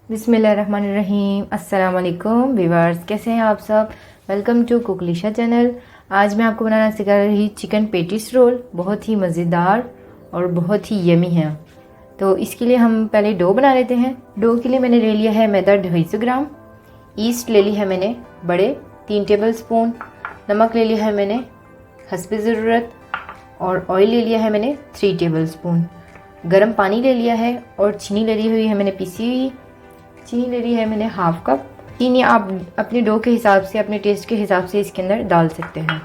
बिस्मिल्लाहिर्रहमानिर्रहीम। अस्सलाम वालेकुम व्यूअर्स, कैसे हैं आप सब। वेलकम टू कुकलिशा चैनल। आज मैं आपको बनाना सिखा रही चिकन पेटिस रोल। बहुत ही मज़ेदार और बहुत ही यमी है। तो इसके लिए हम पहले डो बना लेते हैं। डो के लिए मैंने ले लिया है मैदा 250 ग्राम। ईस्ट ले ली है मैंने बड़े 3 टेबल स्पून। नमक ले लिया है मैंने हस्बे ज़रूरत। और ऑयल ले लिया है मैंने 3 टेबल स्पून। गर्म पानी ले लिया है और चीनी ले ली हुई है मैंने पिसी हुई। चीनी ले ली है मैंने हाफ कप। चीनी आप अपने डो के हिसाब से, अपने टेस्ट के हिसाब से इसके अंदर डाल सकते हैं।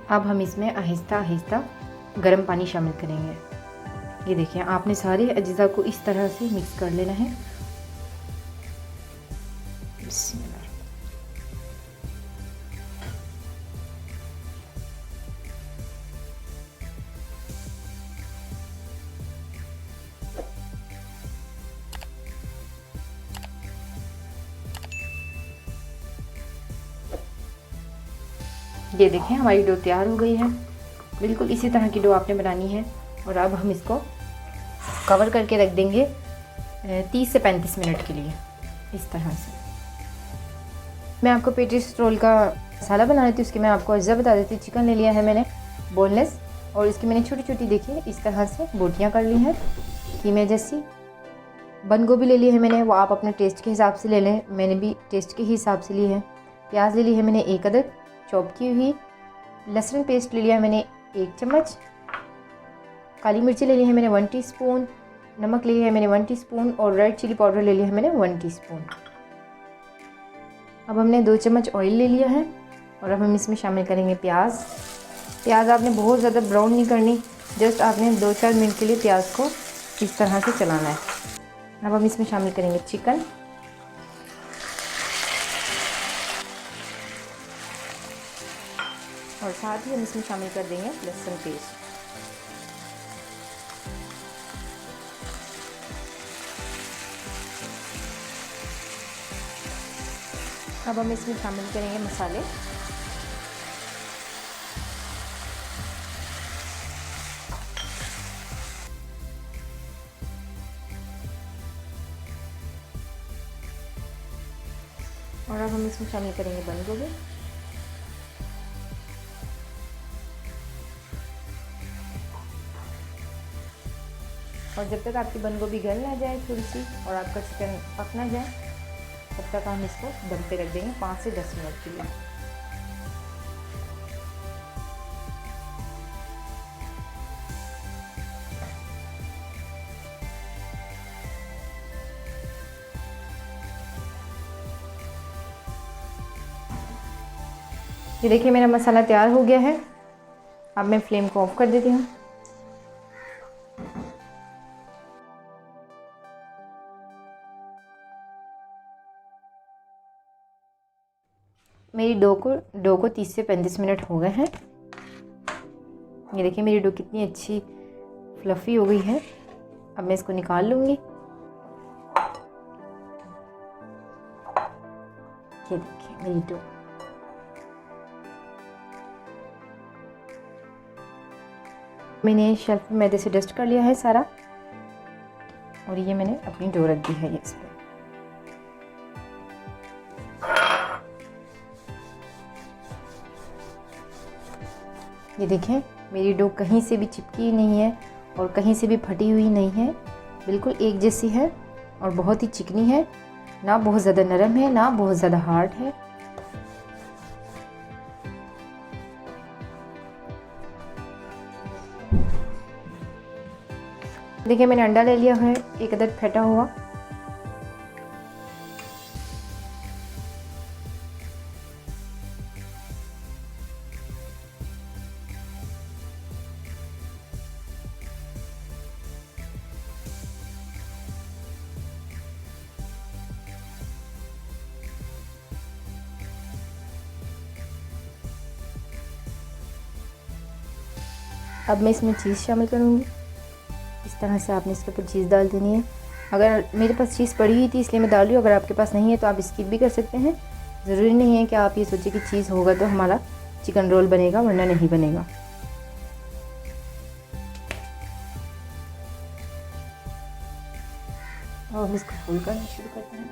अब हम इसमें आहिस्ता आहिस्ता गर्म पानी शामिल करेंगे। ये देखिए, आपने सारे अज्जा को इस तरह से मिक्स कर लेना है। ये देखें, हमारी डो तैयार हो गई है। बिल्कुल इसी तरह की डो आपने बनानी है। और अब हम इसको कवर करके रख देंगे 30 से 35 मिनट के लिए, इस तरह से। मैं आपको पेटिस रोल का मसाला बना लेती हूँ। उसकी मैं आपको अज्जा बता देती हूँ। चिकन ले लिया है मैंने बोनलेस, और इसकी मैंने छोटी छोटी, देखिए इस तरह से बोटियाँ कर ली हैं कीमे जैसी। बंद गोभी ले ली है मैंने, वो आप अपने टेस्ट के हिसाब से ले लें। मैंने भी टेस्ट के हिसाब से ली है। प्याज ले ली है मैंने 1 अदद चॉप की हुई। लहसुन पेस्ट ले लिया है मैंने 1 चम्मच। काली मिर्ची ले ली है मैंने 1 टीस्पून। नमक ले लिया है मैंने 1 टीस्पून। और रेड चिली पाउडर ले लिया है मैंने 1 टीस्पून। अब हमने 2 चम्मच ऑयल ले लिया है। और अब हम इसमें शामिल करेंगे प्याज। प्याज आपने बहुत ज़्यादा ब्राउन नहीं करनी, जस्ट आपने 2-4 मिनट के लिए प्याज को इस तरह से चलाना है। अब हम इसमें शामिल करेंगे चिकन। और साथ ही हम इसमें शामिल कर देंगे लहसुन पेस्ट। अब हम इसमें शामिल करेंगे मसाले। और अब हम इसमें शामिल करेंगे बंद गोभी। और जब तक आपकी बंद गोभी गल ना जाए थोड़ी सी, और आपका चिकन पक ना जाए, तब तक हम इसको दम पे रख देंगे 5 से 10 मिनट के लिए। ये देखिए, मेरा मसाला तैयार हो गया है। अब मैं फ्लेम को ऑफ कर देती हूँ। मेरी डो को 30 से 35 मिनट हो गए हैं। ये देखिए, मेरी डो कितनी अच्छी फ्लफ़ी हो गई है। अब मैं इसको निकाल लूँगी। ये देखिए मेरी डो। मैंने शेल्फ में मैदे से डस्ट कर लिया है सारा, और ये मैंने अपनी डो रख दी है इस पर। ये देखें, मेरी डो कहीं से भी चिपकी नहीं है और कहीं से भी फटी हुई नहीं है। बिल्कुल एक जैसी है और बहुत ही चिकनी है। ना बहुत ज़्यादा नरम है, ना बहुत ज़्यादा हार्ड है। देखिए, मैंने अंडा ले लिया है 1 अदद फेंटा हुआ। अब मैं इसमें चीज़ शामिल करूँगी। इस तरह से आपने इसके ऊपर चीज़ डाल देनी है। अगर मेरे पास चीज़ पड़ी हुई थी इसलिए मैं डाल रही हूँ, अगर आपके पास नहीं है तो आप स्किप भी कर सकते हैं। ज़रूरी नहीं है कि आप ये सोचिए कि चीज़ होगा तो हमारा चिकन रोल बनेगा, वरना नहीं बनेगा। और हम इसको फोल्ड करना शुरू करते हैं।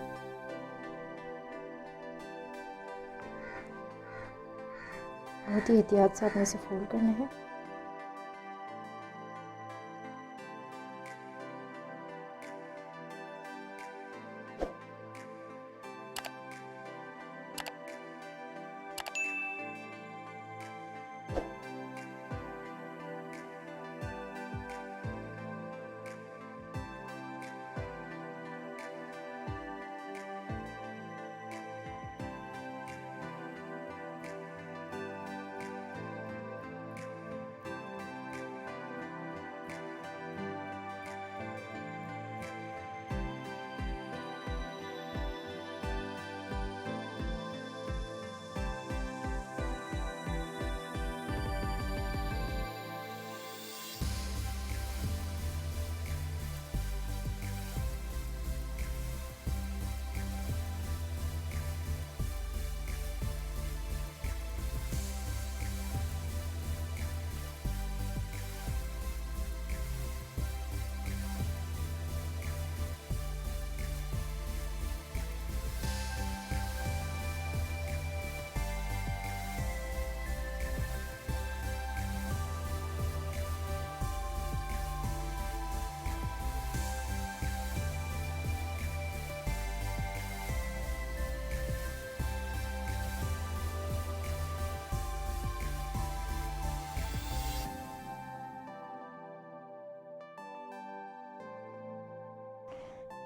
बहुत ही एहतियात से आपने इसे फोल्ड करना है।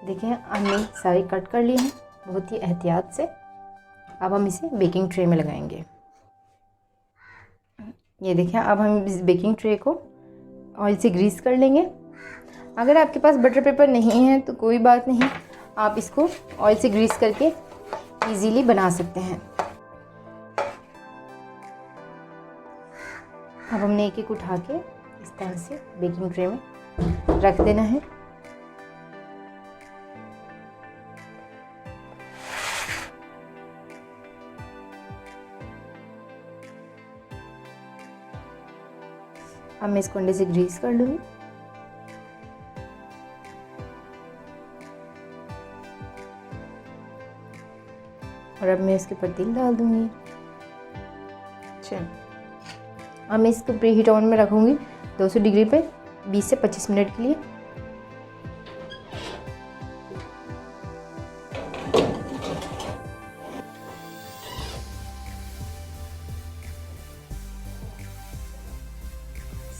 देखिए हमने सारे कट कर लिए हैं बहुत ही एहतियात से। अब हम इसे बेकिंग ट्रे में लगाएंगे। ये देखिए अब हम इस बेकिंग ट्रे को ऑयल से ग्रीस कर लेंगे। अगर आपके पास बटर पेपर नहीं है तो कोई बात नहीं, आप इसको ऑयल से ग्रीस करके इजीली बना सकते हैं। अब हमने एक एक उठा के इस तरह से बेकिंग ट्रे में रख देना है। अब मैं इसको अंडे से ग्रीस कर लूँगी। और अब मैं इसके ऊपर तिल डाल दूँगी। चल अब मैं इसको प्री हीट ओवन में रखूँगी 200 डिग्री पे 20 से 25 मिनट के लिए।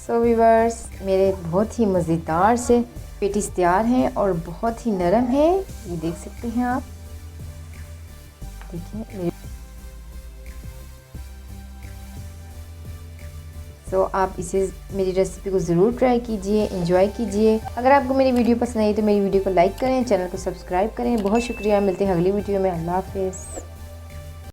सो व्यूअर्स, मेरे बहुत ही मज़ेदार से पेटीज तैयार हैं और बहुत ही नरम है, ये देख सकते हैं आप। देखिए मेरे तो आप इसे मेरी रेसिपी को ज़रूर ट्राई कीजिए, एंजॉय कीजिए। अगर आपको मेरी वीडियो पसंद आई तो मेरी वीडियो को लाइक करें, चैनल को सब्सक्राइब करें। बहुत शुक्रिया, मिलते हैं अगली वीडियो में। अल्लाह हाफ़िज़।